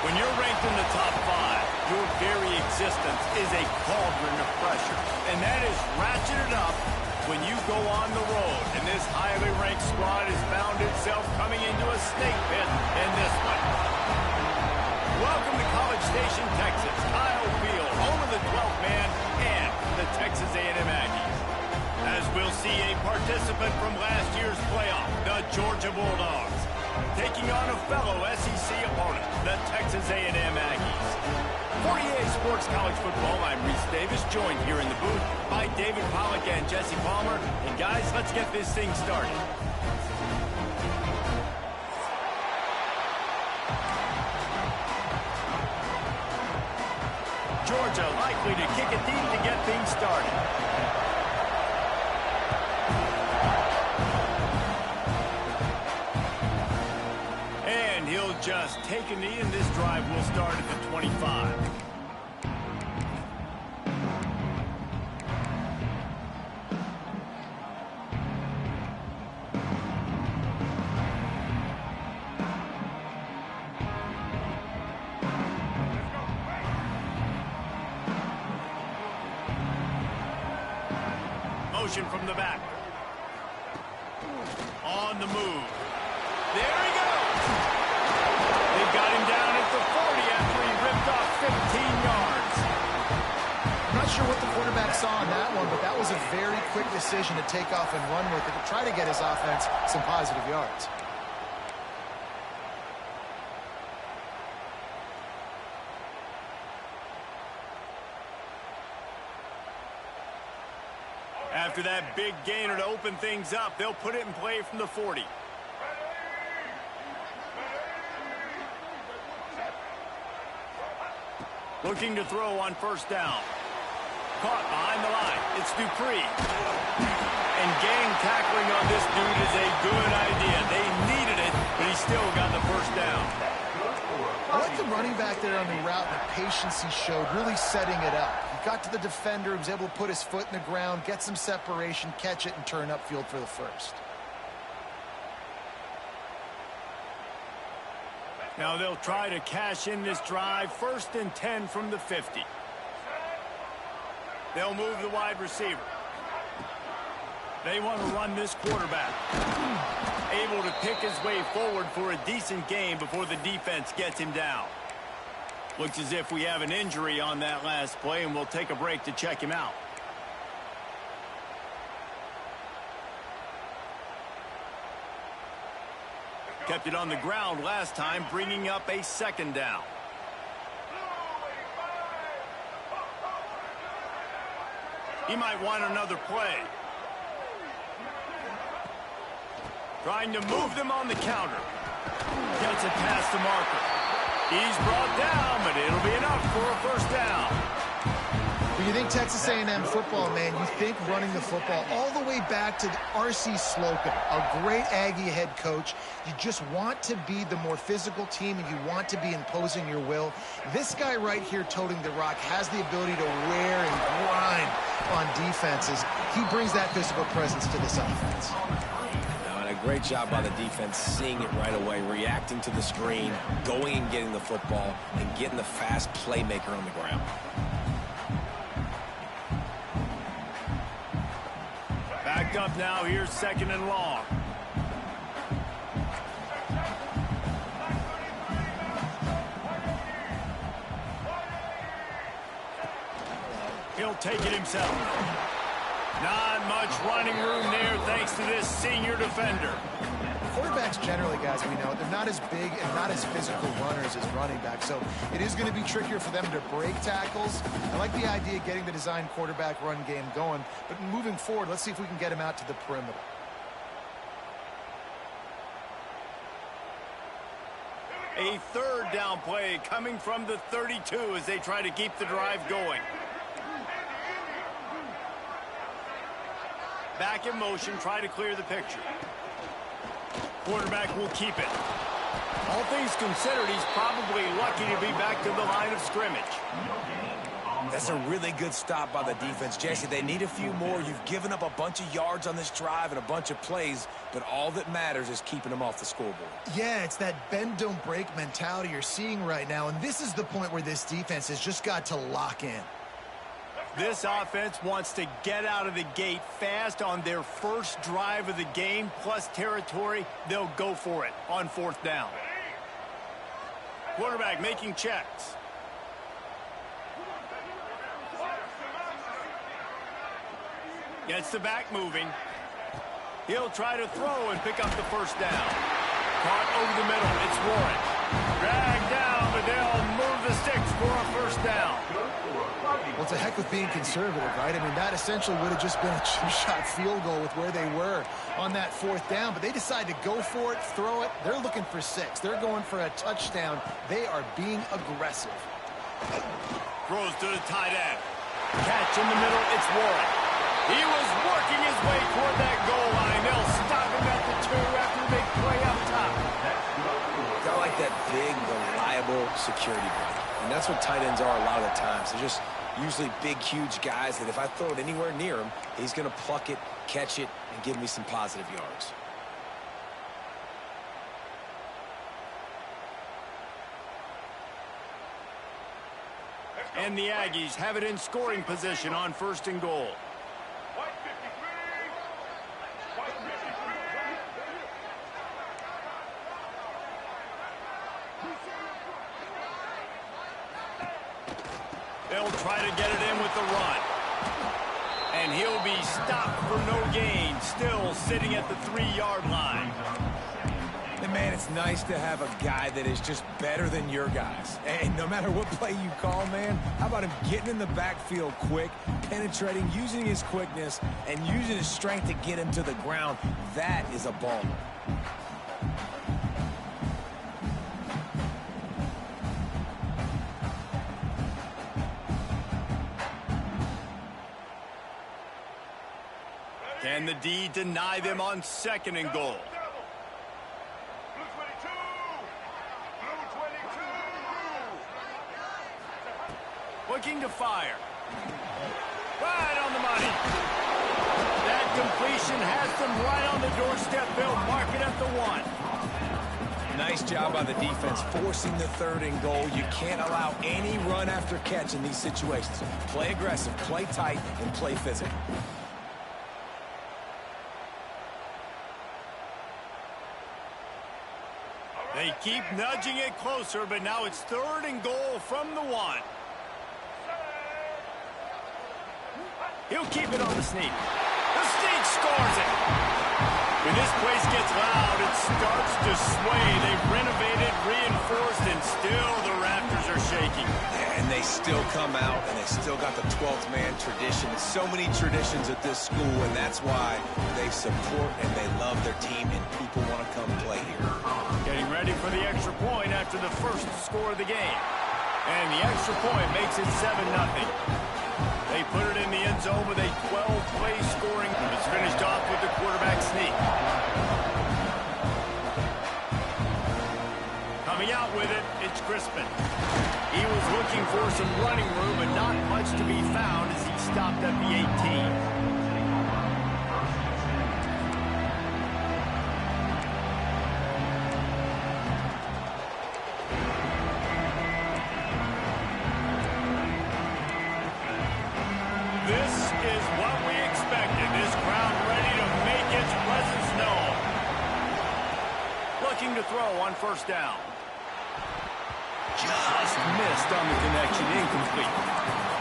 When you're ranked in the top 5, your very existence is a cauldron of pressure. And that is ratcheted up when you go on the road. And this highly ranked squad has found itself coming into a snake pit in this one. Welcome to College Station, Texas. Kyle Field, home of the 12th man and the Texas A&M Aggies. As we'll see a participant from last year's playoff, the Georgia Bulldogs, taking on a fellow SEC opponent, the Texas A&M Aggies. For EA Sports College Football, I'm Reese Davis, joined here in the booth by David Pollack and Jesse Palmer. And guys, let's get this thing started. Georgia likely to kick it deep to get things started. And he'll just take a knee, and this drive will start at the 25. Motion from the back. On the move. There he goes. They've got him down at the 40 after he ripped off 15 yards. I'm not sure what the quarterback saw on that one, but that was a very quick decision to take off and run with it to try to get his offense some positive yards. After that big gainer to open things up, they'll put it in play from the 40. Looking to throw on first down. Caught behind the line. It's Dupree. And gang tackling on this dude is a good idea. They needed it, but he still got the first down. I like the running back there on the route and the patience he showed, really setting it up. He got to the defender, he was able to put his foot in the ground, get some separation, catch it, and turn upfield for the first. Now they'll try to cash in this drive. 1st and 10 from the 50. They'll move the wide receiver. They want to run this quarterback. Able to pick his way forward for a decent gain before the defense gets him down. Looks as if we have an injury on that last play, and we'll take a break to check him out. Kept it on the ground last time, bringing up a 2nd down. He might want another play. Trying to move them on the counter. Gets it past the marker. He's brought down, but it'll be enough for a first down. When you think Texas A&M football, man, you think running the football all the way back to R.C. Slocum, a great Aggie head coach. You just want to be the more physical team, and you want to be imposing your will. This guy right here toting the rock has the ability to wear and grind on defenses. He brings that physical presence to this offense. Great job by the defense, seeing it right away, reacting to the screen, going and getting the football, and getting the fast playmaker on the ground. Backed up now, here's 2nd and long. He'll take it himself. Not much running room there thanks to this senior defender. Quarterbacks generally, guys, we know, they're not as big and not as physical runners as running backs, so it is going to be trickier for them to break tackles. I like the idea of getting the design quarterback run game going, but moving forward, let's see if we can get him out to the perimeter. A 3rd down play coming from the 32 as they try to keep the drive going. Back in motion, try to clear the picture. Quarterback will keep it. All things considered, he's probably lucky to be back to the line of scrimmage. That's a really good stop by the defense. Jesse, they need a few more. You've given up a bunch of yards on this drive and a bunch of plays, but all that matters is keeping them off the scoreboard. Yeah, it's that bend, don't break mentality you're seeing right now, and this is the point where this defense has just got to lock in. This offense wants to get out of the gate fast on their first drive of the game, plus territory. They'll go for it on 4th down. Quarterback making checks. Gets the back moving. He'll try to throw and pick up the 1st down. Caught over the middle. It's Warren. Dragged down, but they'll move the sticks for a 1st down. Well, it's a heck of being conservative, right? I mean, that essentially would have just been a 2-shot field goal with where they were on that 4th down, but they decide to go for it, throw it. They're looking for 6. They're going for a touchdown. They are being aggressive. Throws to the tight end. Catch in the middle. It's Warren. He was working his way toward that goal line. They'll stop him at the 2 after the big play up top. Got like that big, reliable security blanket. And that's what tight ends are a lot of the times. They're just usually big, huge guys that if I throw it anywhere near him, he's going to pluck it, catch it, and give me some positive yards. And the Aggies have it in scoring position on 1st and goal. They'll try to get it in with the run. And he'll be stopped for no gain, still sitting at the 3-yard line. And, man, it's nice to have a guy that is just better than your guys. And no matter what play you call, man, how about him getting in the backfield quick, penetrating, using his quickness, and using his strength to get him to the ground? That is a baller. Can the D deny them on 2nd and goal? Looking to fire. Right on the money. That completion has them right on the doorstep. They'll mark it at the 1. Nice job by the defense forcing the 3rd and goal. You can't allow any run after catch in these situations. Play aggressive, play tight, and play physical. They keep nudging it closer, but now it's 3rd and goal from the 1. He'll keep it on the sneak. The sneak scores it. When this place gets loud, it starts to sway. They've renovated, reinforced, and still the Raptors are shaking. Yeah, and they still come out, and they still got the 12th man tradition. There's so many traditions at this school, and that's why they support and they love their team, and people want to come play here. Getting ready for the extra point after the 1st score of the game. And the extra point makes it 7-0. They put it in the end zone with a 12-play scoring. It's finished off with the quarterback sneak. Coming out with it, it's Crispin. He was looking for some running room, but not much to be found as he stopped at the 18. This is what we expected. This crowd ready to make its presence known. Looking to throw on 1st down. Just missed on the connection, incomplete.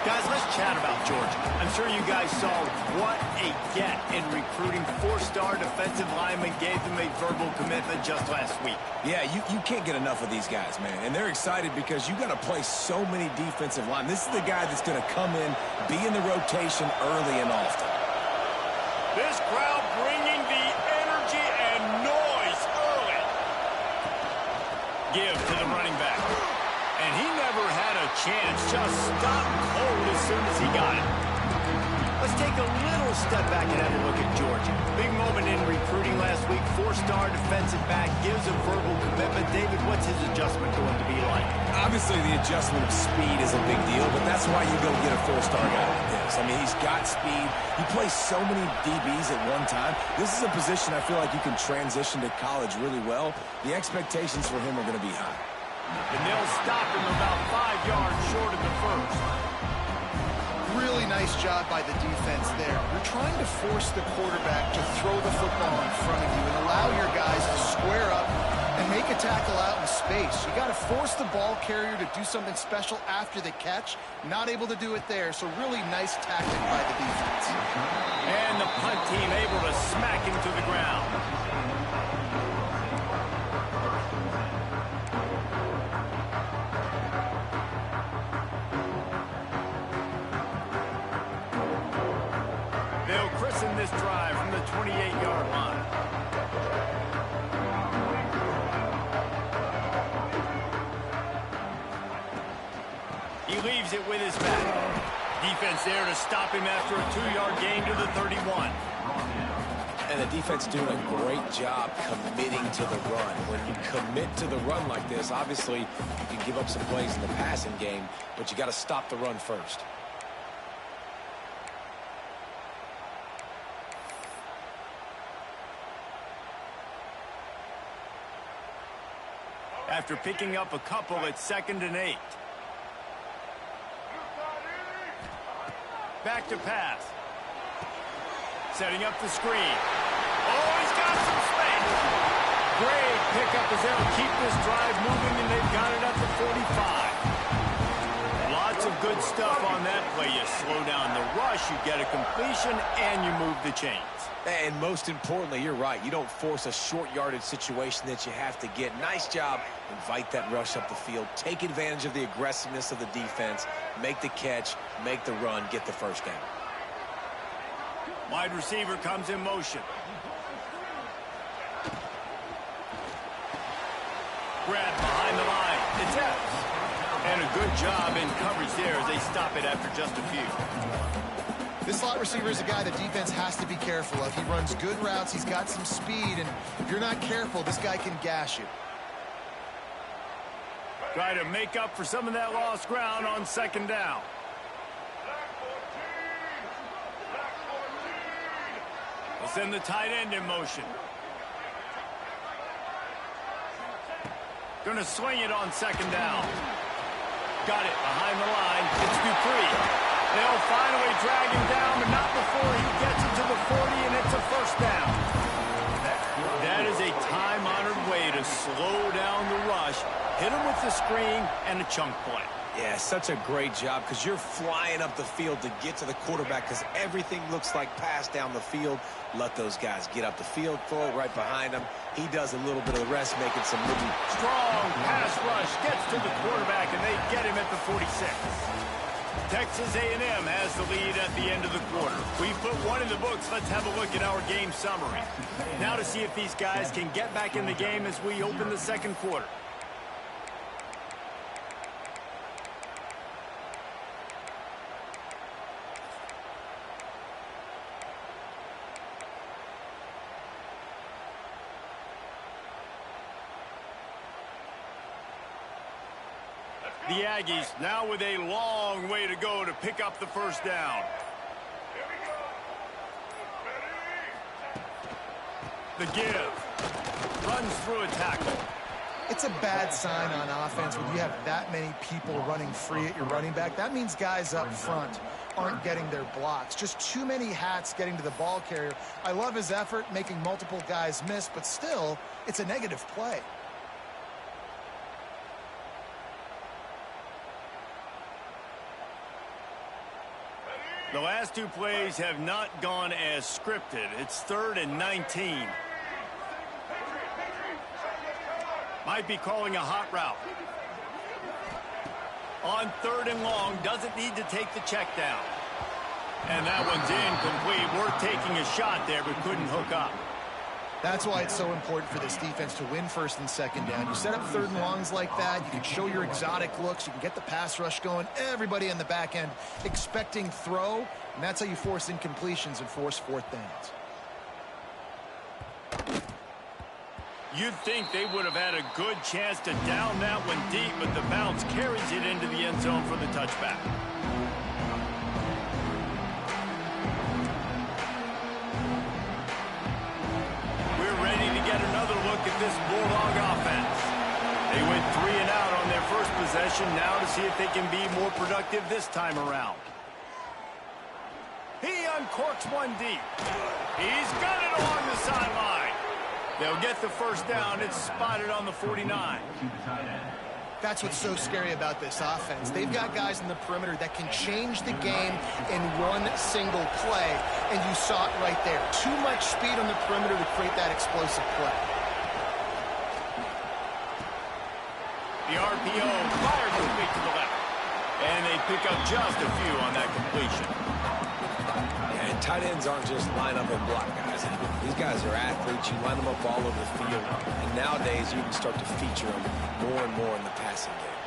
Guys, let's chat about Georgia. I'm sure you guys saw what a get in recruiting. 4-star defensive linemen gave them a verbal commitment just last week. Yeah, you can't get enough of these guys, man. And they're excited because you got to play so many defensive line. This is the guy that's going to come in, be in the rotation early and often. This crowd bringing the energy and noise early. Give to the running back. And he never had a chance, just stopped cold as soon as he got it. Let's take a little step back and have a look at Georgia. Big moment in recruiting last week. Four-star defensive back gives a verbal commitment. David, what's his adjustment going to be like? Obviously, the adjustment of speed is a big deal, but that's why you go get a four-star guy like this. I mean, he's got speed. He plays so many DBs at one time. This is a position I feel like you can transition to college really well. The expectations for him are going to be high. And they'll stop him about 5 yards short of the first. Really nice job by the defense there. You're trying to force the quarterback to throw the football in front of you and allow your guys to square up and make a tackle out in space. You got to force the ball carrier to do something special after the catch. Not able to do it there, so really nice tactic by the defense. And the punt team able to smack him to the ground. They'll christen this drive from the 28-yard line. He leaves it with his back. Defense there to stop him after a 2-yard gain to the 31. And the defense doing a great job committing to the run. When you commit to the run like this, obviously you can give up some plays in the passing game, but you got to stop the run first. After picking up a couple at 2nd and 8. Back to pass. Setting up the screen. Oh, he's got some space. Great pickup as they'll keep this drive moving, and they've got it at the 45. Lots of good stuff on that play. You slow down the rush, you get a completion, and you move the chains. And most importantly, you're right. You don't force a short yardage situation that you have to get. Nice job. Invite that rush up the field. Take advantage of the aggressiveness of the defense. Make the catch. Make the run. Get the first down. Wide receiver comes in motion. Grab behind the line. It's Epps. And a good job in coverage there as they stop it after just a few. This slot receiver is a guy the defense has to be careful of. He runs good routes. He's got some speed, and if you're not careful, this guy can gash you. Try to make up for some of that lost ground on 2nd down. We'll send the tight end in motion. Gonna swing it on 2nd down. Got it behind the line. It's Dupree. They'll finally drag him down, but not before he gets it to the 40, and it's a first down. That is a time-honored way to slow down the rush, hit him with the screen, and a chunk play. Yeah, such a great job because you're flying up the field to get to the quarterback because everything looks like pass down the field. Let those guys get up the field, throw it right behind him. He does a little bit of the rest, making some movement. Strong pass rush gets to the quarterback, and they get him at the 46. Texas A&M has the lead at the end of the quarter. We've put one in the books. Let's have a look at our game summary. Now to see if these guys can get back in the game as we open the 2nd quarter. The Aggies now with a long way to go to pick up the first down. The give. Runs through a tackle. It's a bad sign on offense when you have that many people running free at your running back. That means guys up front aren't getting their blocks. Just too many hats getting to the ball carrier. I love his effort, making multiple guys miss, but still, it's a negative play. The last two plays have not gone as scripted. It's 3rd and 19. Might be calling a hot route. On 3rd and long, doesn't need to take the check down. And that one's incomplete. We're taking a shot there, but couldn't hook up. That's why it's so important for this defense to win first and second down. You set up third and longs like that, you can show your exotic looks, you can get the pass rush going, everybody in the back end expecting throw, and that's how you force incompletions and force fourth downs. You'd think they would have had a good chance to down that one deep, but the bounce carries it into the end zone for the touchback. At this Bulldog offense. They went 3 and out on their first possession, now to see if they can be more productive this time around. He uncorks one deep. He's got it along the sideline. They'll get the first down. It's spotted on the 49. That's what's so scary about this offense. They've got guys in the perimeter that can change the game in one single play, and you saw it right there. Too much speed on the perimeter to create that explosive play. The RPO fired quickly to the left. And they pick up just a few on that completion. And tight ends aren't just line up and block guys. These guys are athletes. You line them up all over the field. And nowadays, you can start to feature them more and more in the passing game.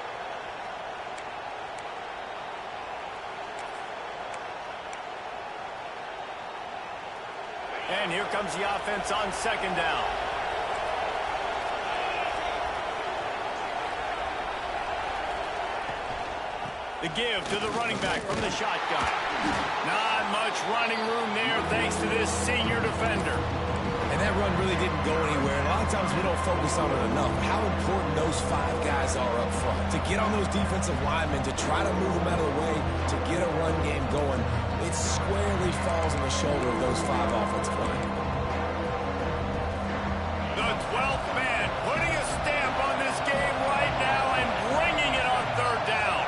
And here comes the offense on second down. The give to the running back from the shotgun. Not much running room there thanks to this senior defender. And that run really didn't go anywhere. And a lot of times we don't focus on it enough. How important those 5 guys are up front. To get on those defensive linemen, to try to move them out of the way, to get a run game going, it squarely falls on the shoulder of those 5 offensive linemen. The 12th man putting a stamp on this game right now and bringing it on third down.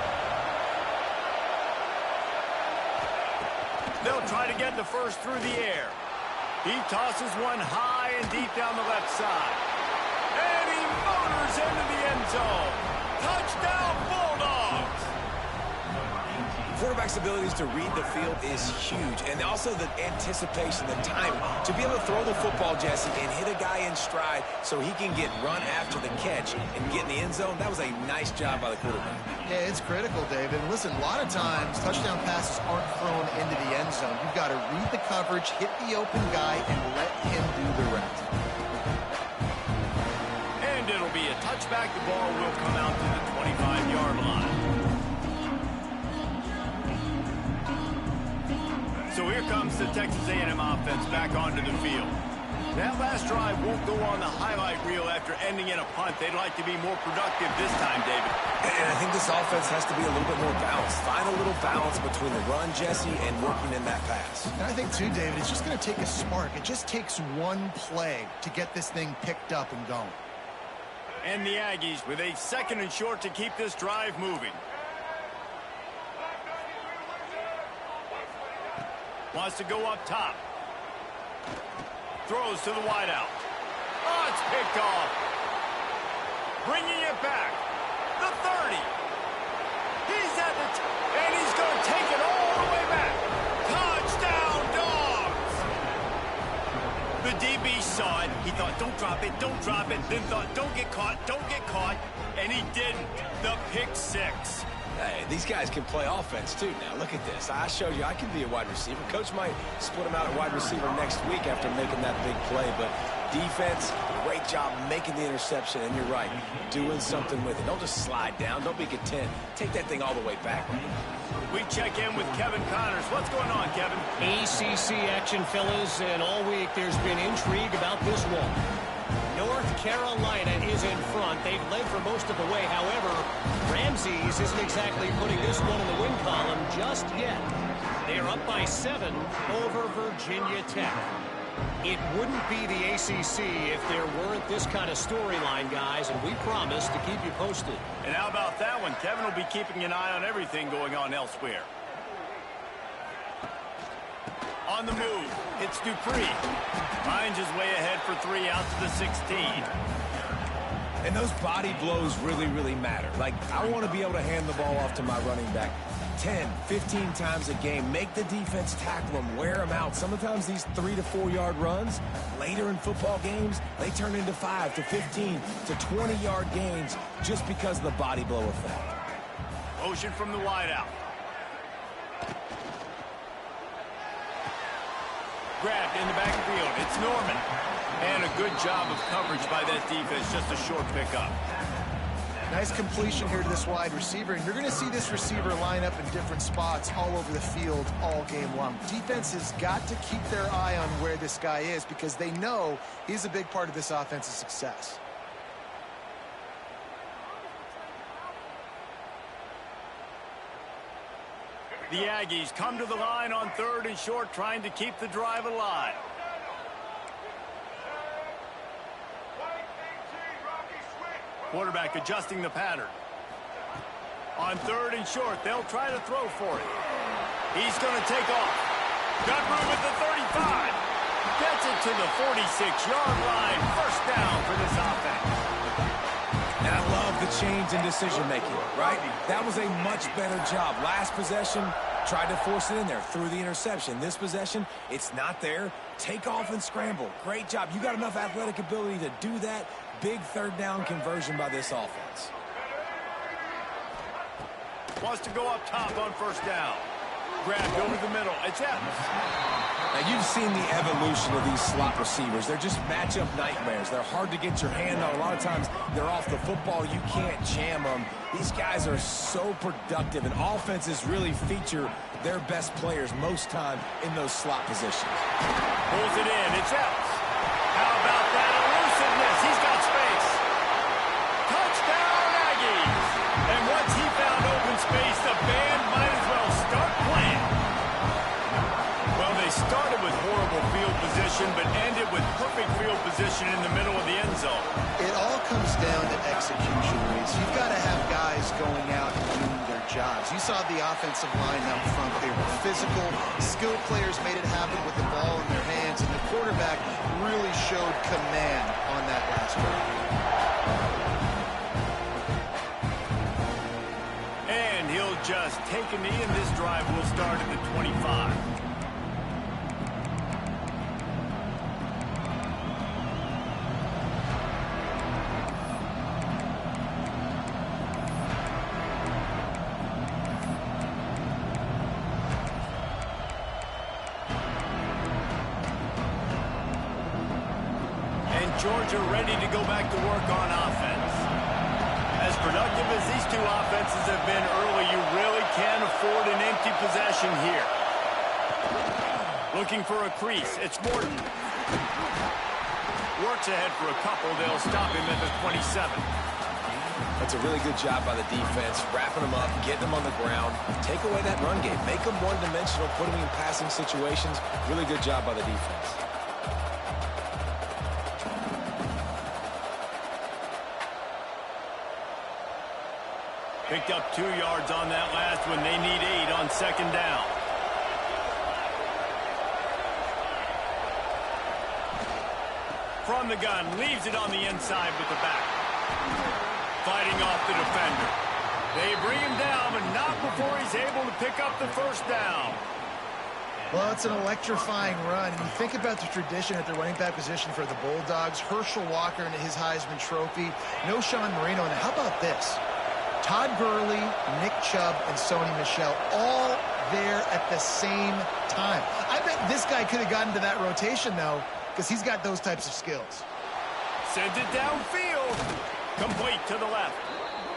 They'll try to get the first through the air. He tosses one high and deep down the left side. And he motors into the end zone. Touchdown, Bulldogs! Quarterback's abilities to read the field is huge. And also the anticipation, the timing. To be able to throw the football, Jesse, and hit a guy in stride so he can get run after the catch and get in the end zone, that was a nice job by the quarterback. Yeah, it's critical, David. And listen, a lot of times, touchdown passes aren't thrown into the end zone. You've got to read the coverage, hit the open guy, and let him do the rest. And it'll be a touchback. The ball will come out to the 25-yard line. So here comes the Texas A&M offense back onto the field. That last drive won't go on the highlight reel after ending in a punt. They'd like to be more productive this time, David. And I think this offense has to be a little bit more balanced. Find a little balance between the run, Jesse, and working in that pass. And I think, too, David, it's just going to take a spark. It just takes one play to get this thing picked up and going. And the Aggies with a second and short to keep this drive moving. Wants to go up top. Throws to the wideout. Oh, it's picked off. Bringing it back. The 30. He's at the and he's going to take it all the way back. Touchdown, Dogs! The DB saw it. He thought, don't drop it, don't drop it. Then thought, don't get caught, don't get caught. And he didn't. The pick 6. Hey, these guys can play offense, too. Now, look at this. I showed you I can be a wide receiver. Coach might split him out at wide receiver next week after making that big play. But defense, great job making the interception. And you're right, doing something with it. Don't just slide down. Don't be content. Take that thing all the way back. We check in with Kevin Connors. What's going on, Kevin? ACC action, fellas. And all week there's been intrigue about this one. North Carolina is in front. They've led for most of the way. However, Ramses isn't exactly putting this one in the win column just yet. They're up by 7 over Virginia Tech. It wouldn't be the ACC if there weren't this kind of storyline, guys, and we promise to keep you posted. And how about that one? Kevin will be keeping an eye on everything going on elsewhere. On the move, it's Dupree. Finds his way ahead for 3 out to the 16. And those body blows really, really matter. Like, I want to be able to hand the ball off to my running back 10, 15 times a game. Make the defense tackle them, wear them out. Sometimes these 3 to 4 yard runs, later in football games, they turn into 5 to 15 to 20 yard gains just because of the body blow effect. Motion from the wideout. Grabbed in the backfield. It's Norman. And a good job of coverage by that defense. Just a short pickup. Nice completion here to this wide receiver. And you're going to see this receiver line up in different spots all over the field all game long. Defense has got to keep their eye on where this guy is because they know he's a big part of this offense's success. The Aggies come to the line on 3rd and short, trying to keep the drive alive. Quarterback adjusting the pattern. On 3rd and short, they'll try to throw for it. He's going to take off. Got room at the 35. Gets it to the 46-yard line. First down for this offense. And I love the change in decision-making, right? That was a much better job. Last possession, tried to force it in there, threw the interception. This possession, it's not there. Take off and scramble. Great job. You got enough athletic ability to do that. Big 3rd down conversion by this offense. Wants to go up top on 1st down. Grabbed over the middle. It's Evans. Now, you've seen the evolution of these slot receivers. They're just matchup nightmares. They're hard to get your hand on. A lot of times, they're off the football. You can't jam them. These guys are so productive, and offenses really feature their best players most time in those slot positions. Pulls it in. It's Evans. How about that elusiveness? He's got space. Touchdown, Aggies. And once he found open space, the band might as well start playing. Well, they started with horrible field position, but ended with perfect field position in the middle of the end zone. It all comes down to execution, Reese. You've got to have guys going out and doing their jobs. You saw the offensive line up front. They were physical. Skilled players made it happen with the ball in their hands, and the quarterback really showed command on that last drive. And he'll just take a knee, and this drive will start at the 25. Georgia ready to go back to work on offense. As productive as these two offenses have been early, you really can't afford an empty possession here. Looking for a crease. It's Morton. Works ahead for a couple. They'll stop him at the 27. That's a really good job by the defense, wrapping them up, getting them on the ground. Take away that run game. Make them one-dimensional, put them in passing situations. Really good job by the defense. Picked up 2 yards on that last one. They need 8 on 2nd down. From the gun, leaves it on the inside with the back. Fighting off the defender. They bring him down, but not before he's able to pick up the 1st down. Well, it's an electrifying run. And you think about the tradition at the running back position for the Bulldogs. Herschel Walker and his Heisman Trophy. No Sean Marino. And how about this? Todd Gurley, Nick Chubb, and Sony Michel all there at the same time. I bet this guy could have gotten to that rotation, though, because he's got those types of skills. Sends it downfield. Complete to the left.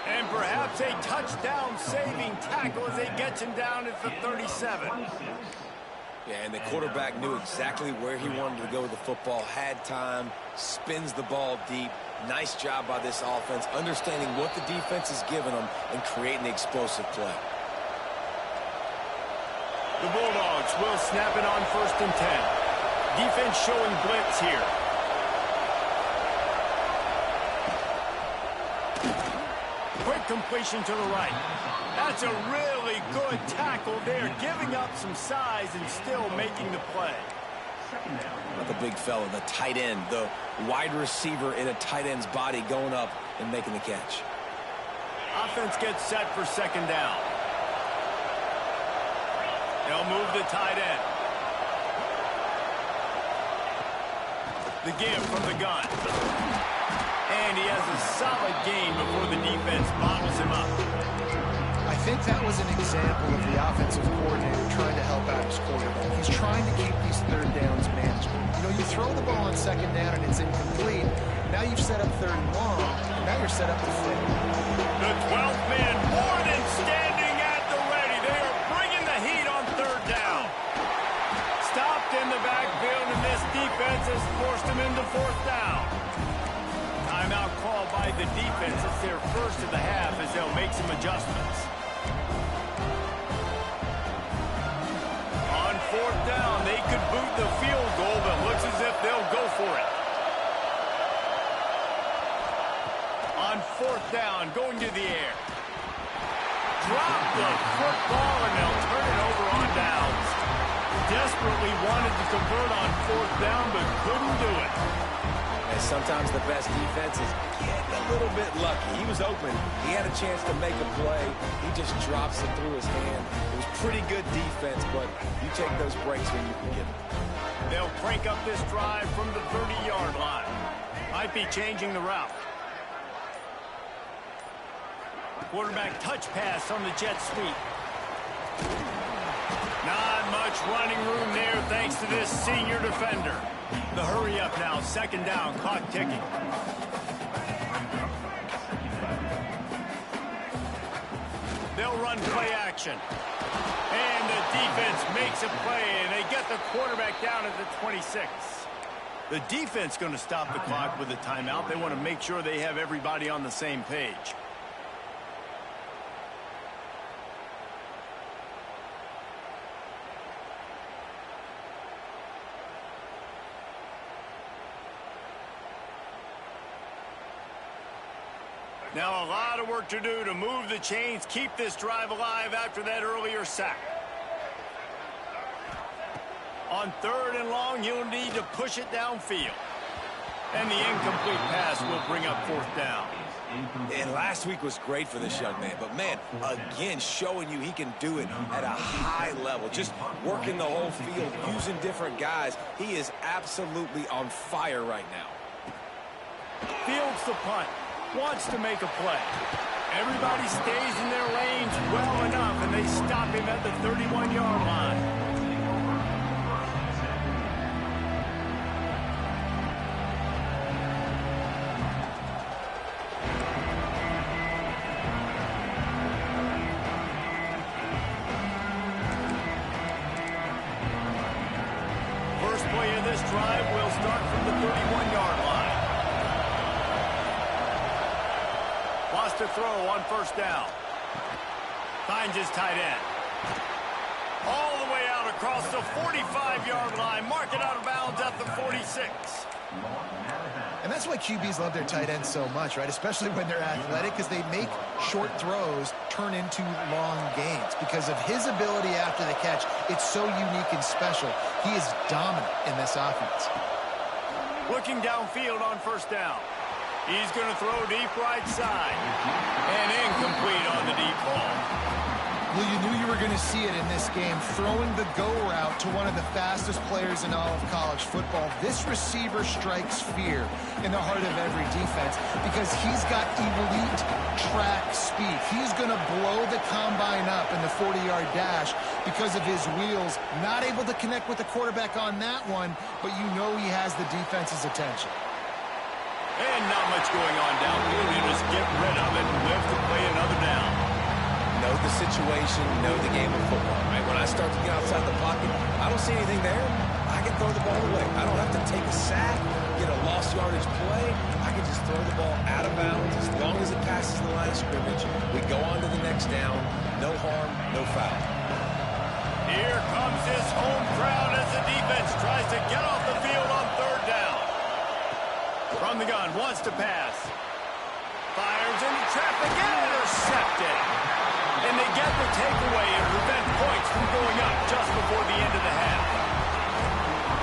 And perhaps a touchdown-saving tackle as he gets him down at the 37. Yeah, and the quarterback knew exactly where he wanted to go with the football, had time, spins the ball deep. Nice job by this offense, understanding what the defense is giving them and creating the explosive play. The Bulldogs will snap it on 1st and 10. Defense showing blitz here. Quick completion to the right. That's a really good tackle there, giving up some size and still making the play. Not the big fella, the tight end, the wide receiver in a tight end's body going up and making the catch. Offense gets set for 2nd down. They'll move the tight end. The give from the gun. And he has a solid gain before the defense bottles him up. I think that was an example of the offensive coordinator trying to help out his quarterback. He's trying to keep these third downs manageable. You know, you throw the ball on second down and it's incomplete. Now you've set up third and long, and now you're set up to fail. The 12th man, more than standing at the ready. They are bringing the heat on third down. Stopped in the backfield, and this defense has forced him into fourth down. Timeout call by the defense. It's their first of the half as they'll make some adjustments. On fourth down, they could boot the field goal, but looks as if they'll go for it. On fourth down, going to the air. Drop the football, and they'll turn it over on downs. Desperately wanted to convert on fourth down, but couldn't do it. And sometimes the best defense is getting a little bit lucky. He was open. He had a chance to make a play. He just drops it through his hand. It was pretty good defense, but you take those breaks when you can get them. They'll crank up this drive from the 30-yard line. Might be changing the route. Quarterback touch pass on the jet sweep. Not much running room there thanks to this senior defender. The hurry up now, second down, clock ticking. They'll run play action. And the defense makes a play, and they get the quarterback down at the 26. The defense going to stop the clock with a timeout. They want to make sure they have everybody on the same page. Now a lot of work to do to move the chains, keep this drive alive after that earlier sack. On third and long, you'll need to push it downfield. And the incomplete pass will bring up fourth down. And last week was great for this young man. But, man, again, showing you he can do it at a high level. Just working the whole field, using different guys. He is absolutely on fire right now. Fields the punt. Wants to make a play. Everybody stays in their lanes well enough, and they stop him at the 31-yard line. First play of this drive will start from the 31-yard line. To throw on first down. Finds his tight end. All the way out across the 45-yard line. Mark it out of bounds at the 46. And that's why QBs love their tight ends so much, right? Especially when they're athletic, because they make short throws turn into long gains. Because of his ability after the catch, it's so unique and special. He is dominant in this offense. Looking downfield on first down. He's going to throw deep right side. And incomplete on the deep ball. Well, you knew you were going to see it in this game. Throwing the go route to one of the fastest players in all of college football. This receiver strikes fear in the heart of every defense because he's got elite track speed. He's going to blow the combine up in the 40-yard dash because of his wheels. Not able to connect with the quarterback on that one, but you know he has the defense's attention. And not much going on downfield. You just get rid of it and live to play another down. Know the situation, know the game of football, right? When I start to get outside the pocket, I don't see anything there. I can throw the ball away. I don't have to take a sack, get a lost yardage play. I can just throw the ball out of bounds as long as it passes the line of scrimmage. We go on to the next down. No harm, no foul. Here comes his home crowd as the defense tries to get off the field on third down. From the gun, wants to pass. Fires into traffic and intercepted. And they get the takeaway and prevent points from going up just before the end of the half.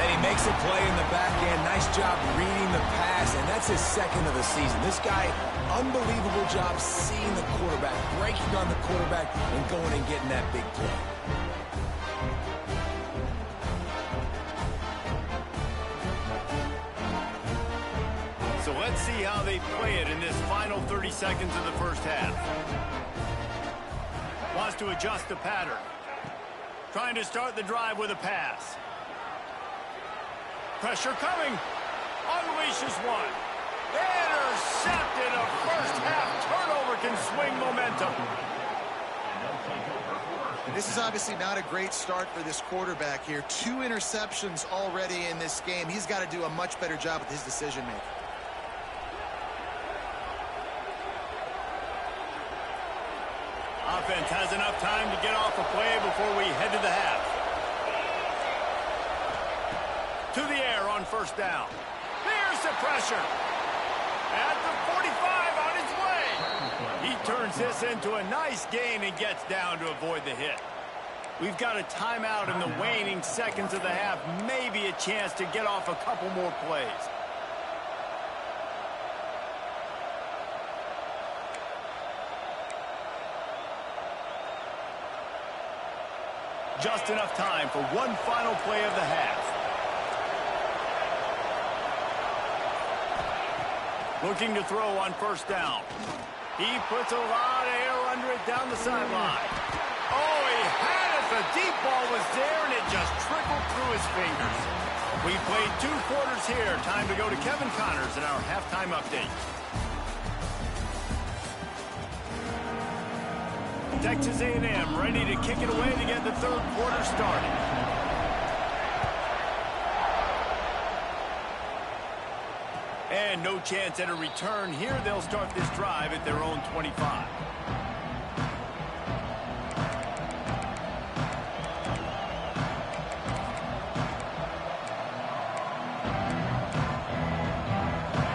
And he makes a play in the back end. Nice job reading the pass, and that's his second of the season. This guy, unbelievable job seeing the quarterback, breaking on the quarterback, and going and getting that big play. So let's see how they play it in this final 30 seconds of the first half. Wants to adjust the pattern. Trying to start the drive with a pass. Pressure coming. Unleashes one. Intercepted. A first half turnover can swing momentum. This is obviously not a great start for this quarterback here. 2 interceptions already in this game. He's got to do a much better job with his decision-making. Offense has enough time to get off a play before we head to the half. To the air on first down. Here's the pressure. At the 45 on his way. He turns this into a nice gain and gets down to avoid the hit. We've got a timeout in the waning seconds of the half. Maybe a chance to get off a couple more plays. Just enough time for one final play of the half. Looking to throw on first down. He puts a lot of air under it down the sideline. Oh, he had it. The deep ball was there, and it just trickled through his fingers. We played 2 quarters here. Time to go to Kevin Connors in our halftime update. Texas A&M ready to kick it away to get the third quarter started. And no chance at a return here. They'll start this drive at their own 25.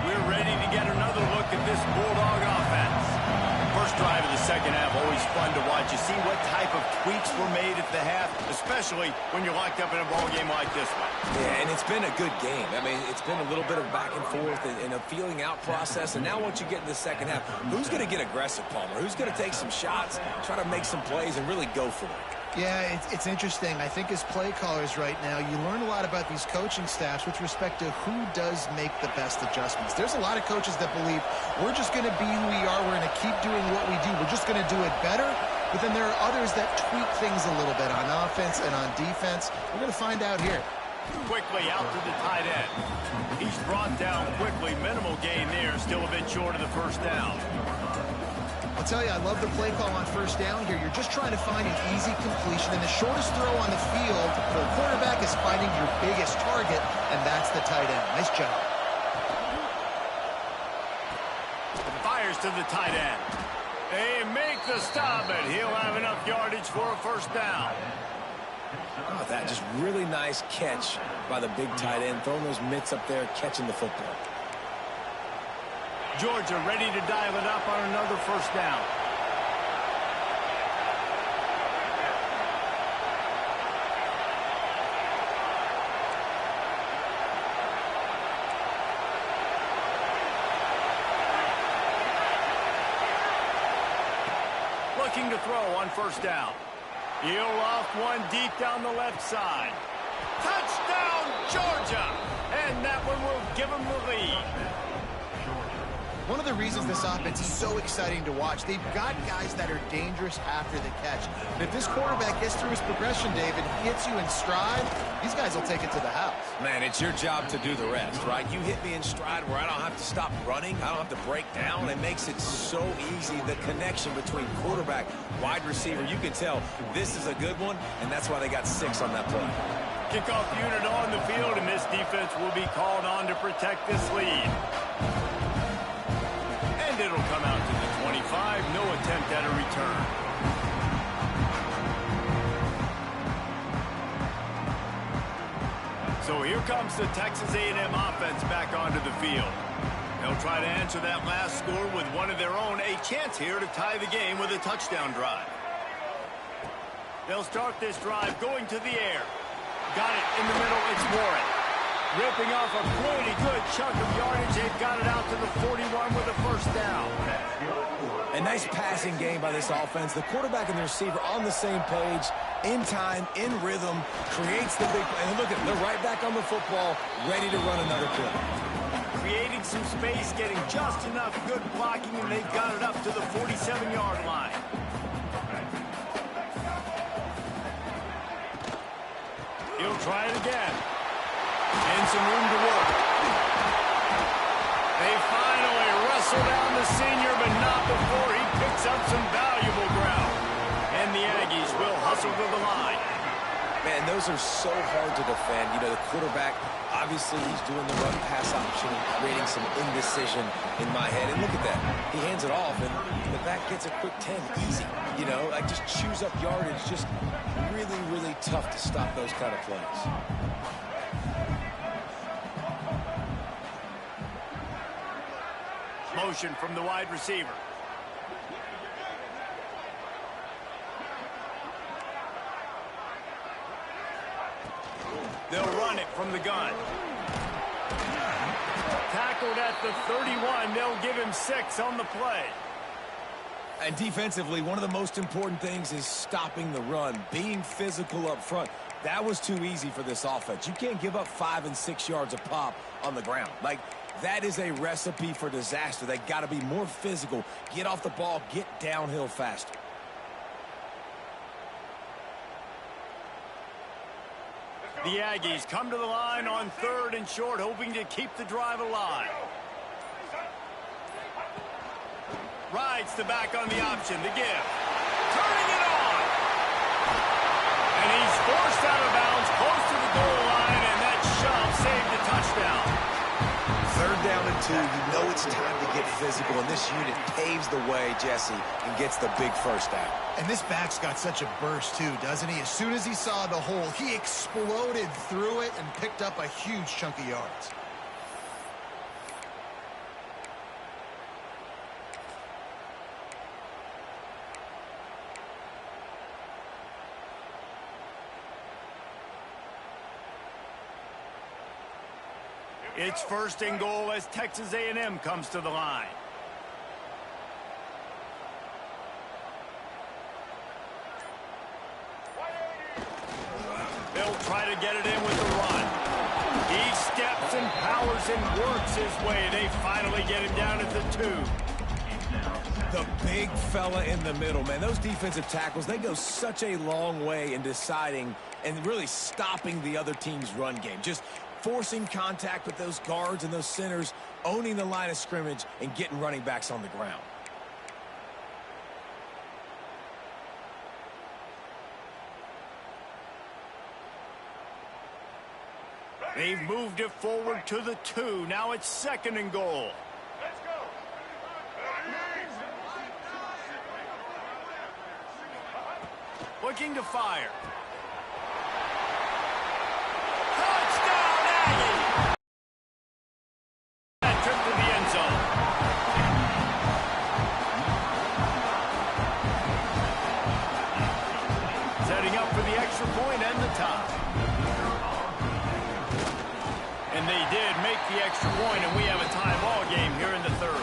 We're ready to get another look at this Bulldog offense. First drive of the second half, always fun to watch. You see what type of tweaks were made at the half, especially when you're locked up in a ball game like this one. Yeah, and it's been a good game. I mean, it's been a little bit of back and forth and a feeling out process. And now once you get in the second half, who's going to get aggressive, Palmer? Who's going to take some shots, try to make some plays, and really go for it? Yeah, it's interesting. I think as play callers right now, you learn a lot about these coaching staffs with respect to who does make the best adjustments. There's a lot of coaches that believe we're just going to be who we are. We're going to keep doing what we do. We're just going to do it better. But then there are others that tweak things a little bit on offense and on defense. We're going to find out here. Quickly out to the tight end. He's brought down quickly. Minimal gain there. Still a bit short of the first down. I'll tell you, I love the play call on first down here. You're just trying to find an easy completion, and the shortest throw on the field for a quarterback is finding your biggest target, and that's the tight end. Nice job. Fires to the tight end. They make the stop, and he'll have enough yardage for a first down. Oh, that just really nice catch by the big tight end, throwing those mitts up there, catching the football. Georgia ready to dial it up on another first down. Looking to throw on first down. He'll loft one deep down the left side. Touchdown, Georgia! And that one will give them the lead. One of the reasons this offense is so exciting to watch, they've got guys that are dangerous after the catch. And if this quarterback gets through his progression, David, hits you in stride, these guys will take it to the house. Man, it's your job to do the rest, right? You hit me in stride where I don't have to stop running. I don't have to break down. It makes it so easy, the connection between quarterback, wide receiver. You can tell this is a good one, and that's why they got 6 on that play. Kickoff unit on the field, and this defense will be called on to protect this lead. And it'll come out to the 25. No attempt at a return. So here comes the Texas A&M offense back onto the field. They'll try to answer that last score with one of their own. A chance here to tie the game with a touchdown drive. They'll start this drive going to the air. Got it in the middle. It's Warren. Ripping off a pretty good chunk of yardage. They've got it out to the 41 with a first down. A nice passing game by this offense. The quarterback and the receiver on the same page, in time, in rhythm, creates the big play. And look at them, they're right back on the football, ready to run another play. creating some space, getting just enough good blocking, and they've got it up to the 47-yard line. He'll try it again. And some room to work. They finally wrestle down the senior, but not before he picks up some valuable ground. And the Aggies will hustle to the line. Man, those are so hard to defend. You know, the quarterback, obviously he's doing the run-pass option and creating some indecision in my head. And look at that. He hands it off, and the back gets a quick 10. Easy. You know, like just chews up yardage. Just really, really tough to stop those kind of plays. Motion from the wide receiver. They'll run it from the gun. Tackled at the 31. They'll give him 6 on the play. And defensively, one of the most important things is stopping the run, being physical up front. That was too easy for this offense. You can't give up 5 and 6 yards a pop on the ground. Like, that is a recipe for disaster. They got to be more physical, get off the ball, get downhill faster. The Aggies come to the line on 3rd and short, hoping to keep the drive alive. Rides the back on the option to give. Turning it on. And he's forced out of bounds close to the goal line, and that shove saved the touchdown. 3rd down and 2, you know it's time to get physical, and this unit paves the way, Jesse, and gets the big first down. And this back's got such a burst, too, doesn't he? As soon as he saw the hole, he exploded through it and picked up a huge chunk of yards. It's 1st and goal as Texas A&M comes to the line. They'll try to get it in with the run. He steps and powers and works his way. They finally get him down at the 2. The big fella in the middle, man. Those defensive tackles, they go such a long way in deciding and really stopping the other team's run game. Just forcing contact with those guards and those centers, owning the line of scrimmage, and getting running backs on the ground. They've moved it forward to the 2. Now it's 2nd and goal. Let's go. Looking to fire. Touchdown, Aggie! That trip to the end zone. Setting up for the extra point and the tie. And they did make the extra point, and we have a tie ball game here in the 3rd.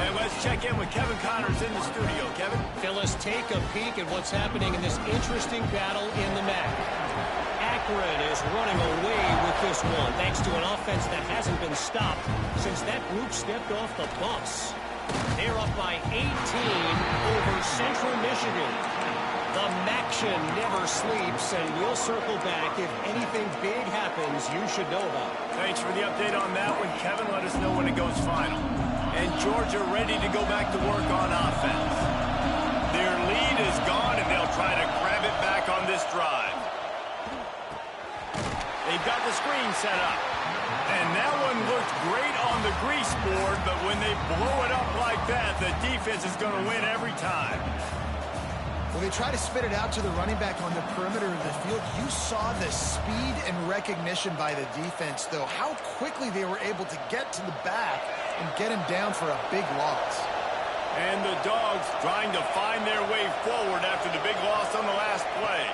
And let's check in with Kevin Connors in the studio. Kevin? Phyllis, take a peek at what's happening in this interesting battle in the MAC. Akron is running away with this one, thanks to an offense that hasn't been stopped since that group stepped off the bus. They're up by 18 over Central Michigan. The Maction never sleeps, and we'll circle back. If anything big happens, you should know about it. Thanks for the update on that one, Kevin. Let us know when it goes final. And Georgia ready to go back to work on offense. Their lead is gone, and they'll try to grab it back on this drive. They've got the screen set up. And that one looked great on the grease board, but when they blow it up like that, the defense is going to win every time. When they try to spit it out to the running back on the perimeter of the field, you saw the speed and recognition by the defense, though. How quickly they were able to get to the back and get him down for a big loss. And the Dogs trying to find their way forward after the big loss on the last play.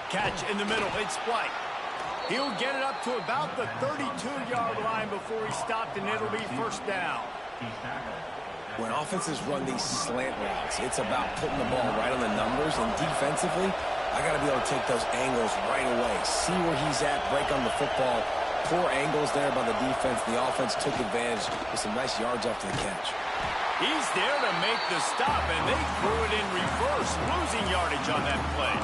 Catch in the middle. It's White. He'll get it up to about the 32-yard line before he's stopped, and it'll be 1st down. When offenses run these slant routes, it's about putting the ball right on the numbers, and defensively, I got to be able to take those angles right away, see where he's at, break on the football, Poor angles there by the defense. The offense took advantage with some nice yards after the catch. He's there to make the stop, and they threw it in reverse, losing yardage on that play.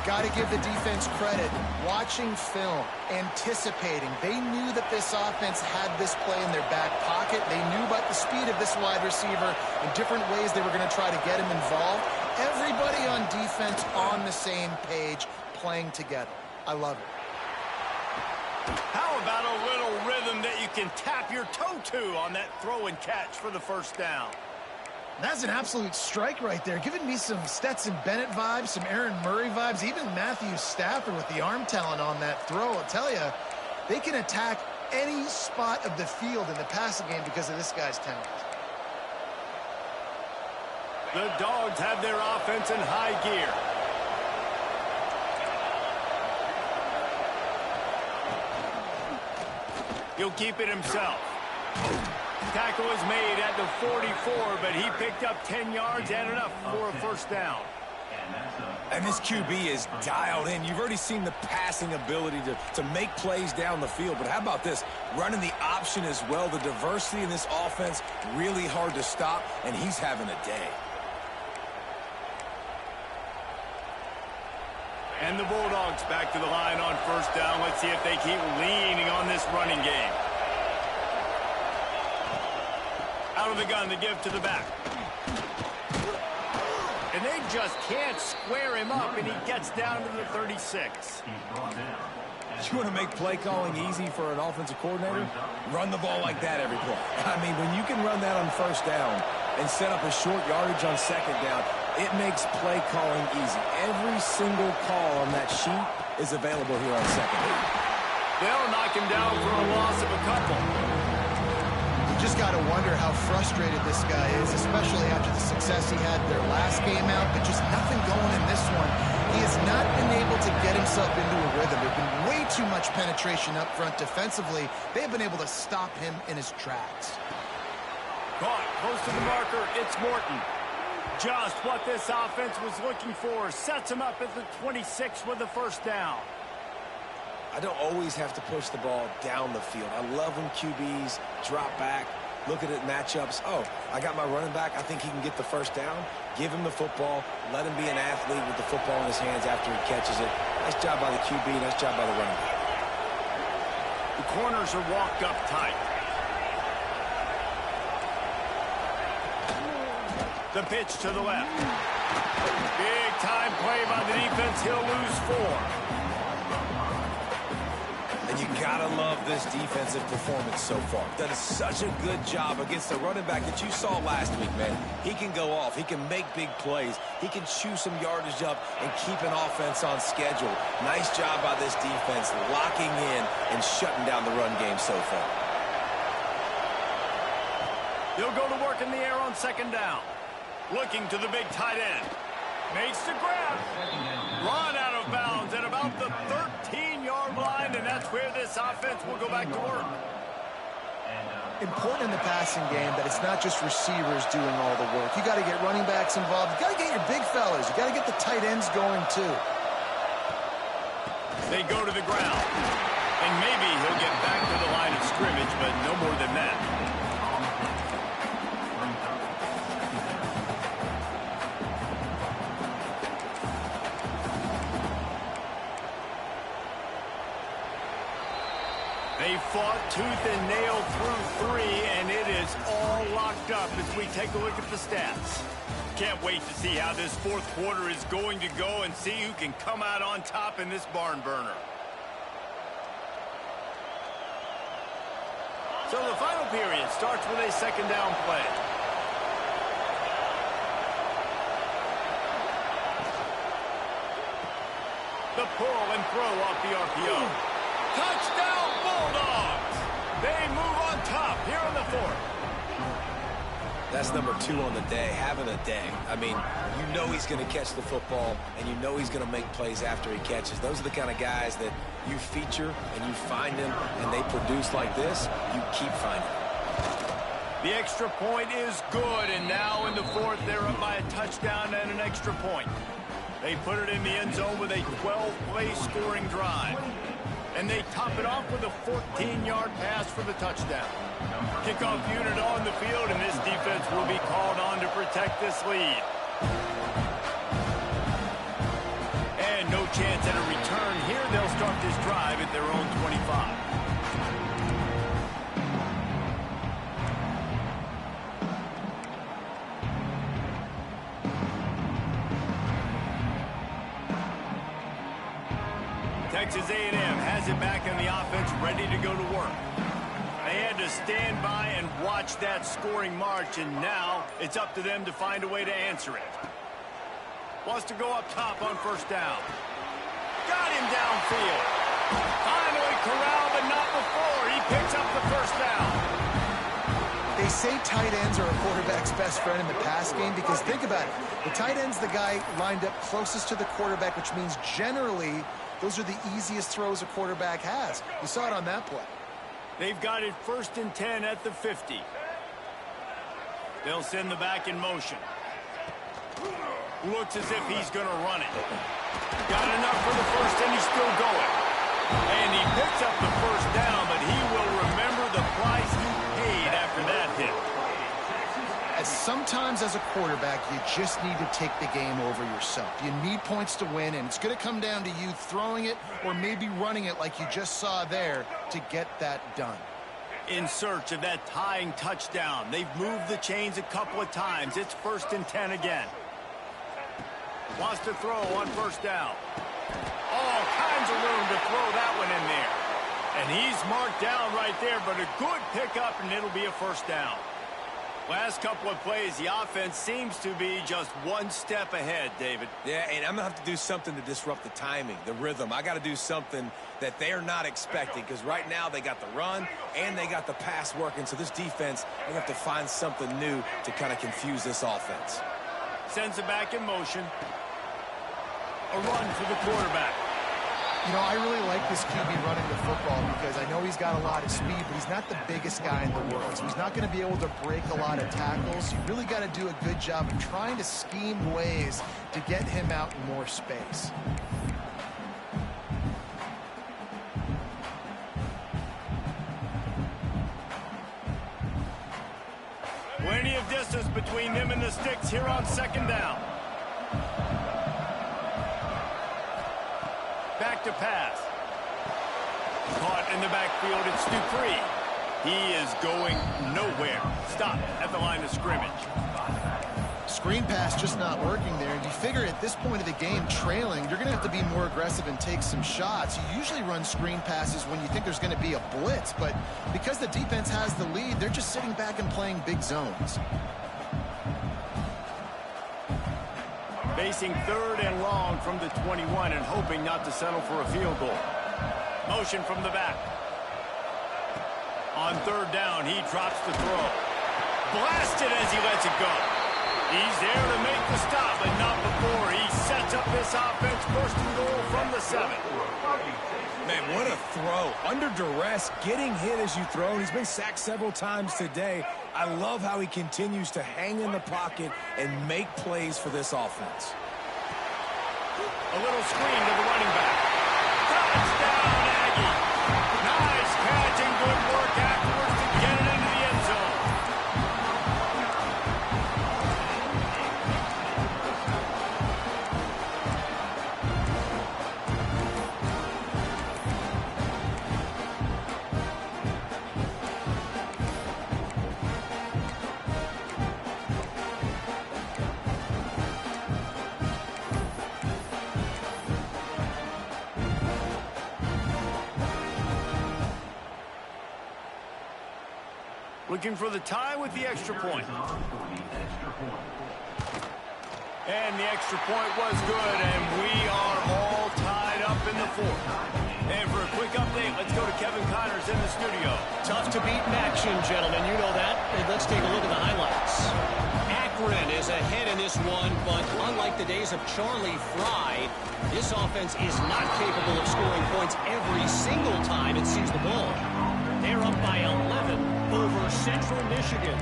Got to give the defense credit. Watching film, anticipating. They knew that this offense had this play in their back pocket. They knew about the speed of this wide receiver and different ways they were going to try to get him involved. Everybody on defense on the same page, playing together. I love it. How about a little rhythm that you can tap your toe to on that throw and catch for the first down? That's an absolute strike right there, giving me some Stetson Bennett vibes, some Aaron Murray vibes, even Matthew Stafford with the arm talent on that throw. I'll tell you, they can attack any spot of the field in the passing game because of this guy's talent. The Dogs have their offense in high gear. He'll keep it himself. Tackle is made at the 44, but he picked up 10 yards and enough for a first down. And this QB is dialed in. You've already seen the passing ability to make plays down the field. But how about this? Running the option as well. The diversity in this offense, really hard to stop, and he's having a day. And the Bulldogs back to the line on first down. Let's see if they keep leaning on this running game. Out of the gun, the give to the back. And they just can't square him up, and he gets down to the 36. You want to make play calling easy for an offensive coordinator? Run the ball like that every play. I mean, when you can run that on first down and set up a short yardage on second down, it makes play calling easy. Every single call on that sheet is available here on second down. They'll knock him down for a loss of a couple. Just got to wonder how frustrated this guy is, especially after the success he had their last game out, but just nothing going in this one. He has not been able to get himself into a rhythm. There's been way too much penetration up front defensively. They've been able to stop him in his tracks. Caught close to the marker. It's Morton. Just what this offense was looking for. Sets him up at the 26 with the first down. I don't always have to push the ball down the field. I love when QBs drop back, look at it matchups. Oh, I got my running back. I think he can get the first down. Give him the football. Let him be an athlete with the football in his hands after he catches it. Nice job by the QB. Nice job by the running back. The corners are walked up tight. The pitch to the left. Big time play by the defense. He'll lose 4. And you gotta love this defensive performance so far. Done such a good job against the running back that you saw last week, man. He can go off. He can make big plays. He can chew some yardage up and keep an offense on schedule. Nice job by this defense locking in and shutting down the run game so far. He'll go to work in the air on second down. Looking to the big tight end. Makes the grab. Run out of bounds at about the 13-yard line, and that's where this offense will go back to work. Important in the passing game that it's not just receivers doing all the work. You got to get running backs involved. You got to get your big fellas. You got to get the tight ends going too. They go to the ground, and maybe he'll get back to the line of scrimmage, but no more than that. They fought tooth and nail through 3, and it is all locked up as we take a look at the stats. Can't wait to see how this fourth quarter is going to go and see who can come out on top in this barn burner. So the final period starts with a second down play. The pull and throw off the RPO. Touchdown Bulldogs! They move on top here in the fourth. That's number 2 on the day, having a day. I mean, you know he's going to catch the football, and you know he's going to make plays after he catches. Those are the kind of guys that you feature, and you find them, and they produce like this, you keep finding them. The extra point is good, and now in the fourth, they're up by a touchdown and an extra point. They put it in the end zone with a 12-play scoring drive. And they top it off with a 14-yard pass for the touchdown. Kickoff unit on the field, and this defense will be called on to protect this lead. And no chance at a return here. They'll start this drive at their own 25. Texas A&M has it back in the offense, ready to go to work. They had to stand by and watch that scoring march, and now it's up to them to find a way to answer it. Wants to go up top on first down. Got him downfield. Finally corralled, but not before. He picks up the first down. They say tight ends are a quarterback's best friend in the pass game because think about it. The tight end's the guy lined up closest to the quarterback, which means generally those are the easiest throws a quarterback has. You saw it on that play. They've got it 1st and 10 at the 50. They'll send the back in motion. Looks as if he's going to run it. Got enough for the first, and he's still going. And he picks up the first down, but he will remember the price he paid after that hit. Sometimes as a quarterback, you just need to take the game over yourself. You need points to win, and it's going to come down to you throwing it or maybe running it like you just saw there to get that done. In search of that tying touchdown. They've moved the chains a couple of times. It's 1st and 10 again. Wants to throw on first down. All kinds of room to throw that one in there. And he's marked down right there, but a good pickup, and it'll be a first down. Last couple of plays, the offense seems to be just one step ahead, David. Yeah, and I'm going to have to do something to disrupt the timing, the rhythm. I got to do something that they're not expecting because right now they got the run and they got the pass working. So this defense, they have to find something new to kind of confuse this offense. Sends it back in motion. A run for the quarterback. You know, I really like this QB running the football because I know he's got a lot of speed, but he's not the biggest guy in the world. So he's not going to be able to break a lot of tackles. You really got to do a good job of trying to scheme ways to get him out in more space. Plenty of distance between them and the sticks here on 2nd down. Back to pass. Caught in the backfield, it's Dupree. He is going nowhere. Stop at the line of scrimmage. Screen pass just not working there. You figure at this point of the game, trailing, you're going to have to be more aggressive and take some shots. You usually run screen passes when you think there's going to be a blitz, but because the defense has the lead, they're just sitting back and playing big zones. Facing 3rd and long from the 21 and hoping not to settle for a field goal. Motion from the back. On 3rd down, he drops the throw. Blasted as he lets it go. He's there to make the stop, but not before he sets up this offense. 1st and goal from the 7. Man, what a throw. Under duress, getting hit as you throw. He's been sacked several times today. I love how he continues to hang in the pocket and make plays for this offense. A little screen to the running back. Touchdown, Aggie. Nice catch and good work afterwards to get it into the end zone. Looking for the tie with the extra point. And the extra point was good, and we are all tied up in the 4th. And for a quick update, let's go to Kevin Connors in the studio. Tough to beat in action, gentlemen. You know that. And let's take a look at the highlights. Akron is ahead in this one, but unlike the days of Charlie Fry, this offense is not capable of scoring points every single time it sees the ball. They're up by 11 over Central Michigan.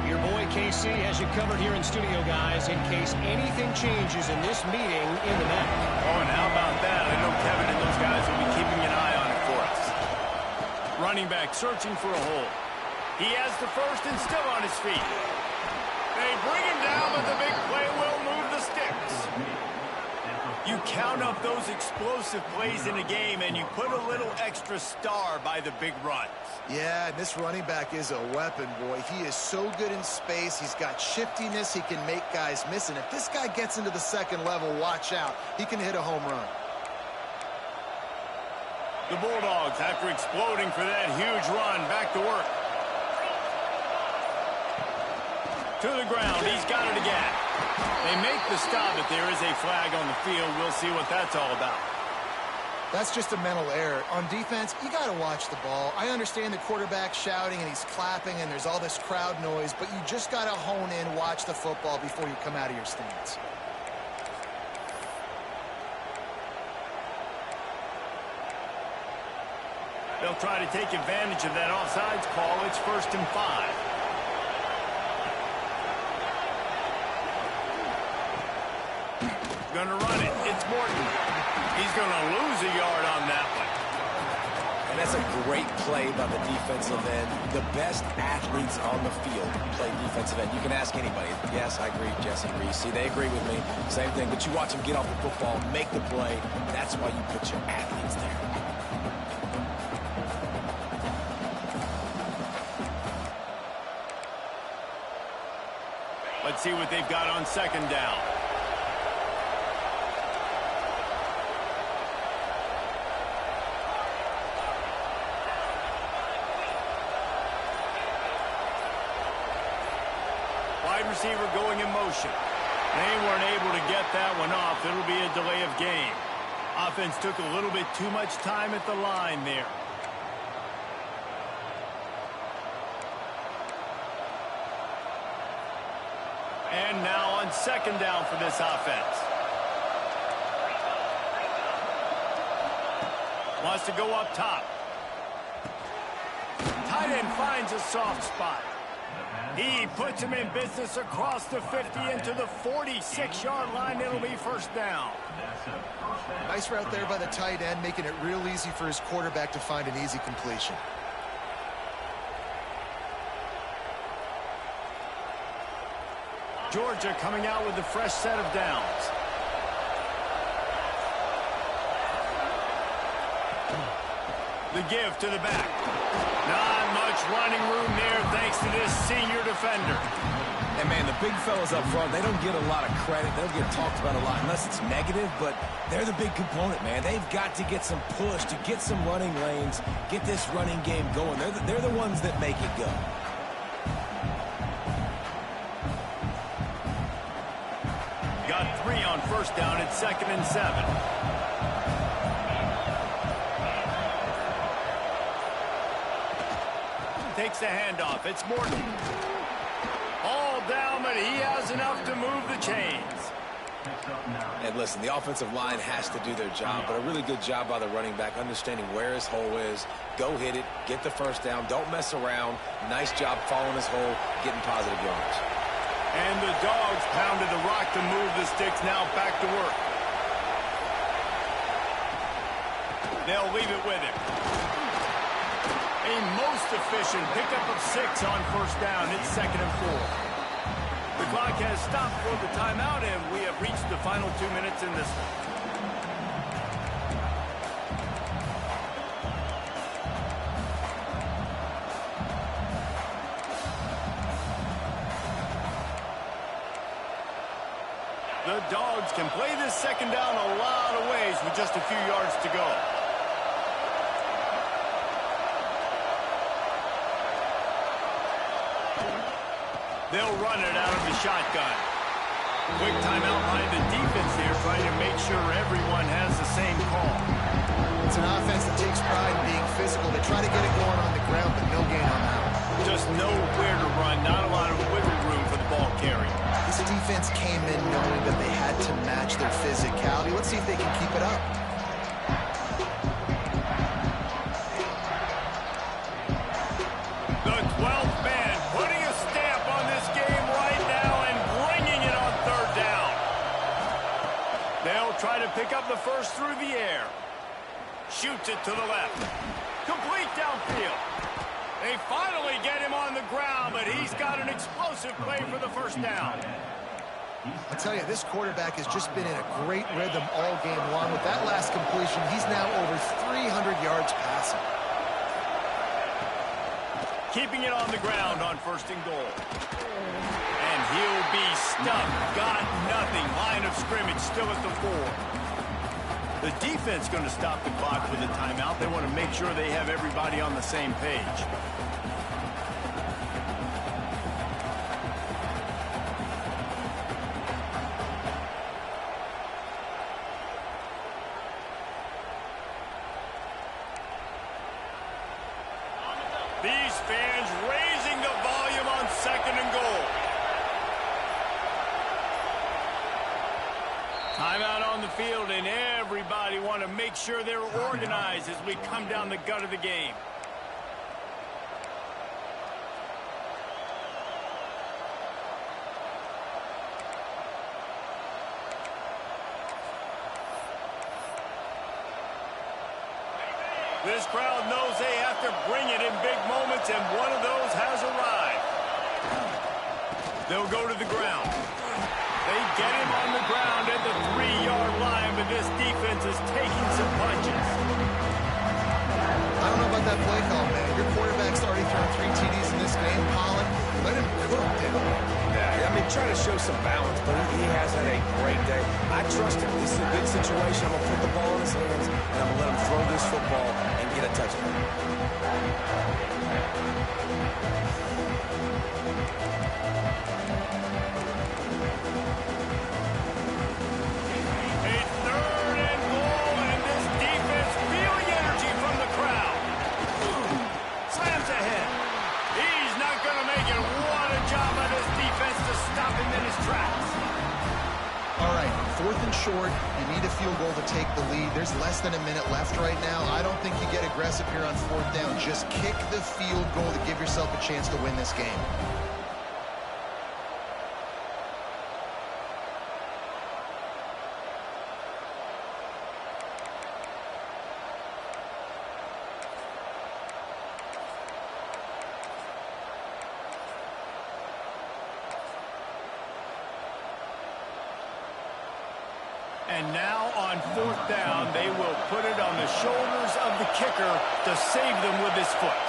Your boy KC has you covered here in studio, guys, in case anything changes in this meeting in the back. Oh, and how about that? I know Kevin and those guys will be keeping an eye on it for running back searching for a hole. He has the first and still on his feet. They bring him down, but the big play will move the sticks. You count up those explosive plays in a game, and you put a little extra star by the big runs. Yeah, and this running back is a weapon, boy. He is so good in space. He's got shiftiness. He can make guys miss. And if this guy gets into the second level, watch out. He can hit a home run. The Bulldogs, after exploding for that huge run, back to work. To the ground. He's got it again. They make the stop, but there is a flag on the field. We'll see what that's all about. That's just a mental error. On defense, you got to watch the ball. I understand the quarterback shouting and he's clapping and there's all this crowd noise, but you just got to hone in, watch the football before you come out of your stance. They'll try to take advantage of that offsides call. It's 1st and 5. Gonna run it. It's Morton. He's gonna lose a yard on that one. And that's a great play by the defensive end. The best athletes on the field play defensive end. You can ask anybody. Yes, I agree. Jesse agrees. See, they agree with me. Same thing. But you watch them get off the football, make the play. That's why you put your athletes there. Let's see what they've got on 2nd down. Wide receiver going in motion. They weren't able to get that one off. It'll be a delay of game. Offense took a little bit too much time at the line there. And now on 2nd down for this offense. Wants to go up top. Tight end finds a soft spot. He puts him in business across the 50 into the 46-yard line. It'll be 1st down. Nice route there by the tight end, making it real easy for his quarterback to find an easy completion. Georgia coming out with a fresh set of downs. The give to the back. Not much running room there thanks to this senior defender. And, man, the big fellas up front, they don't get a lot of credit. They don't get talked about a lot unless it's negative, but they're the big component, man. They've got to get some push, to get some running lanes, get this running game going. They're the ones that make it go. Got 3 on 1st down. It's 2nd and 7. Takes the handoff. It's Morton. All down, but he has enough to move the chains. And listen, the offensive line has to do their job, but a really good job by the running back, understanding where his hole is. Go hit it, get the 1st down, don't mess around. Nice job following his hole, getting positive yards. And the Dogs pounded the rock to move the sticks. Now back to work. They'll leave it with him. A most efficient pickup of 6 on 1st down. It's 2nd and 4. The clock has stopped for the timeout, and we have reached the final 2 minutes in this one. The Dogs can play this 2nd down a lot of ways with just a few yards to go. They'll run it out of the shotgun. Quick timeout by the defense here, trying to make sure everyone has the same call. It's an offense that takes pride in being physical. They try to get it going on the ground, but no gain on that one. Just nowhere to run, not a lot of wiggle room for the ball carrier. This defense came in knowing that they had to match their physicality. Let's see if they can keep it up. The 12th man putting a stamp on this game right now and bringing it on 3rd down. They'll try to pick up the 1st through the air. shoots it to the left. Complete downfield. They finally get him on the ground, but he's got an explosive play for the first down. I tell you, this quarterback has just been in a great rhythm all game long. With that last completion, he's now over 300 yards passing. Keeping it on the ground on 1st and goal. And he'll be stuck. Got nothing. Line of scrimmage still at the 4. The defense going to stop the clock with a timeout. They want to make sure they have everybody on the same page. These fans raising the volume on 2nd and goal. Timeout on the field, and everybody want to make sure they're organized as we come down the gut of the game. This crowd knows they have to bring it in big moments, and one of those has arrived. They'll go to the ground. They get him on the ground at the 3-yard line, but this defense is taking some punches. I don't know about that play call, man. Your quarterback's already thrown 3 TDs in this game, Colin. Let him cook, dude. Yeah, I mean, try to show some balance, but he has had a great day. I trust him. This is a good situation. I'm going to put the ball in his hands, and I'm going to let him throw this football and get a touchdown. Short, you need a field goal to take the lead. There's less than a minute left right now. I don't think you get aggressive here on 4th down. Just kick the field goal to give yourself a chance to win this game. And now on 4th down, they will put it on the shoulders of the kicker to save them with his foot.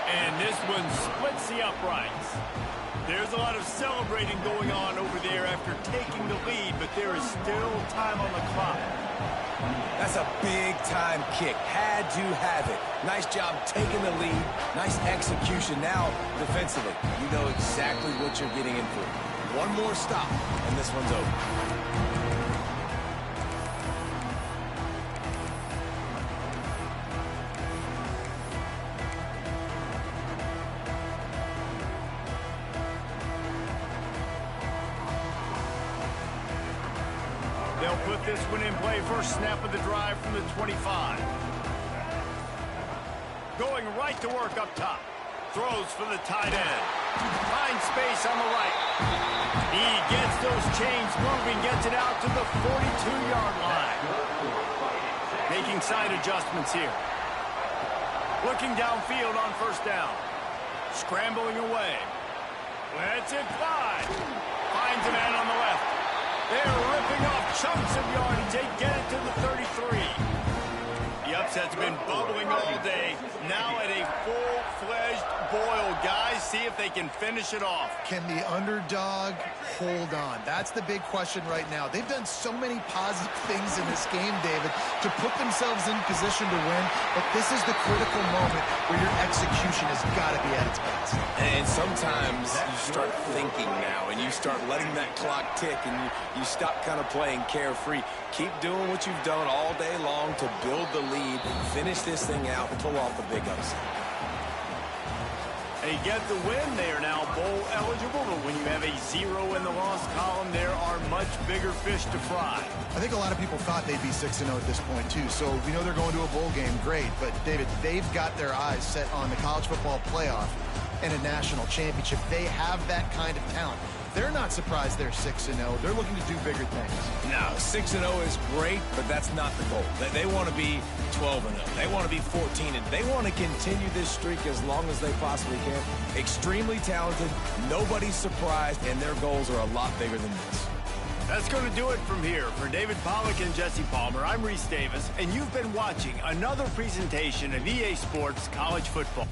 And this one splits the uprights. There's a lot of celebrating going on over there after taking the lead, but there is still time on the clock. That's a big-time kick. Had to have it. Nice job taking the lead. Nice execution. Now, defensively, you know exactly what you're getting in for. One more stop, and this one's over. They'll put this one in play. First snap of the drive from the 25. Going right to work up top. Throws for the tight end. Finds space on the right. He gets those chains moving, gets it out to the 42-yard line. Making side adjustments here. Looking downfield on 1st down. Scrambling away. Lets it fly. Finds a man on the left. They're ripping off chunks of yardage. They get it to the 33. The upset's been bubbling all day. Now at a full-fledged boil. Guys, see if they can finish it off. Can the underdog hold on? That's the big question right now. They've done so many positive things in this game, David, to put themselves in position to win. But this is the critical moment where your execution has got to be at its best. And sometimes you start thinking now, and you start letting that clock tick, and you stop kind of playing carefree. Keep doing what you've done all day long to build the lead, finish this thing out, and pull off the big upset. They get the win. They are now bowl eligible, but when you have a 0 in the loss column, there are much bigger fish to fry. I think a lot of people thought they'd be 6-0 at this point, too. So we know they're going to a bowl game. Great. But, David, they've got their eyes set on the college football playoff and a national championship. They have that kind of talent. they're not surprised they're 6-0. They're looking to do bigger things. No, 6-0 is great, but that's not the goal. They want to be 12-0. They want to be 14-0. They want to continue this streak as long as they possibly can. Extremely talented, nobody's surprised, and their goals are a lot bigger than this. That's going to do it from here. For David Pollack and Jesse Palmer, I'm Reese Davis, and you've been watching another presentation of EA Sports College Football.